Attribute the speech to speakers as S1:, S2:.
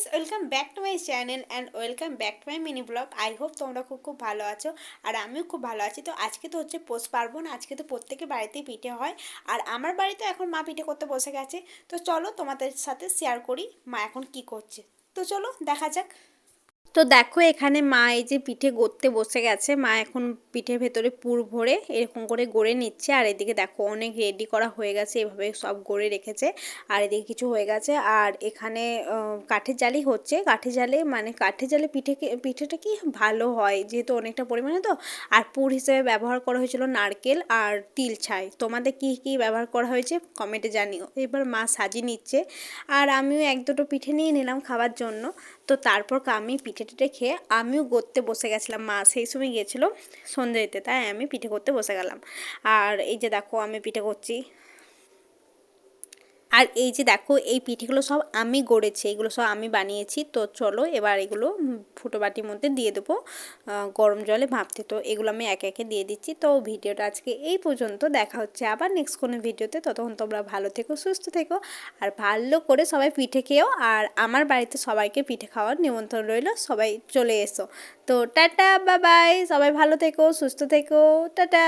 S1: Guys, welcome back to my channel and welcome back to my mini blog. I hope তোমরা খুব ভালো আছো আর আমিও খুব ভালো আছি। তো আজকে তো হচ্ছে পৌষ পার্বণ, আজকে তো প্রত্যেকের বাড়িতেই পিঠে হয় আর আমার বাড়িতে এখন মা পিঠে করতে বসে গেছে। তো চলো তোমাদের সাথে শেয়ার করি মা এখন কি করছে। তো চলো দেখা যাক। তো দেখো এখানে মা এই যে পিঠে গড়তে বসে গেছে। মা এখন পিঠের ভেতরে পুর ভরে এরকম করে গড়ে নিচ্ছে। আর এদিকে দেখো অনেক রেডি করা হয়ে গেছে, এভাবে সব গড়ে রেখেছে। আর এদিকে কিছু হয়ে গেছে। আর এখানে কাঠের জালি হচ্ছে। কাঠের জালে মানে কাঠের জালে পিঠেটা কি ভালো হয় যেহেতু অনেকটা পরিমাণে। তো আর পুর হিসেবে ব্যবহার করা হয়েছিল নারকেল আর তিল ছাই। তোমাদের কি কি ব্যবহার করা হয়েছে কমেন্টে জানিও। এবার মা সাজিয়ে নিচ্ছে আর আমিও এক দুটো পিঠে নিয়ে নিলাম খাওয়ার জন্য। তো তারপর আমি পিঠে টিঠে খেয়ে আমিও গড়তে বসে গেছিলাম। মা সেই সময় গিয়েছিলো সন্ধ্যে দিতে, তাই আমি পিঠে করতে বসে গেলাম। আর এই যে দেখো আমি পিঠে করছি। আর এই যে দেখো এই পিঠেগুলো সব আমি গড়েছি, এগুলো সব আমি বানিয়েছি। তো চলো এবার এগুলো ফুটো বাটির মধ্যে দিয়ে দেবো গরম জলে ভাপতে। তো এগুলো আমি একে একে দিয়ে দিচ্ছি। তো ভিডিওটা আজকে এই পর্যন্ত, দেখা হচ্ছে আবার নেক্সট কোনো ভিডিওতে। ততক্ষণ তোমরা ভালো থেকো, সুস্থ থেকো আর ভালো করে সবাই পিঠে খেও। আর আমার বাড়িতে সবাইকে পিঠে খাওয়ার নিমন্ত্রণ রইল, সবাই চলে এসো। তো টাটা, বাই বাই, সবাই ভালো থেকো, সুস্থ থেকো, টাটা।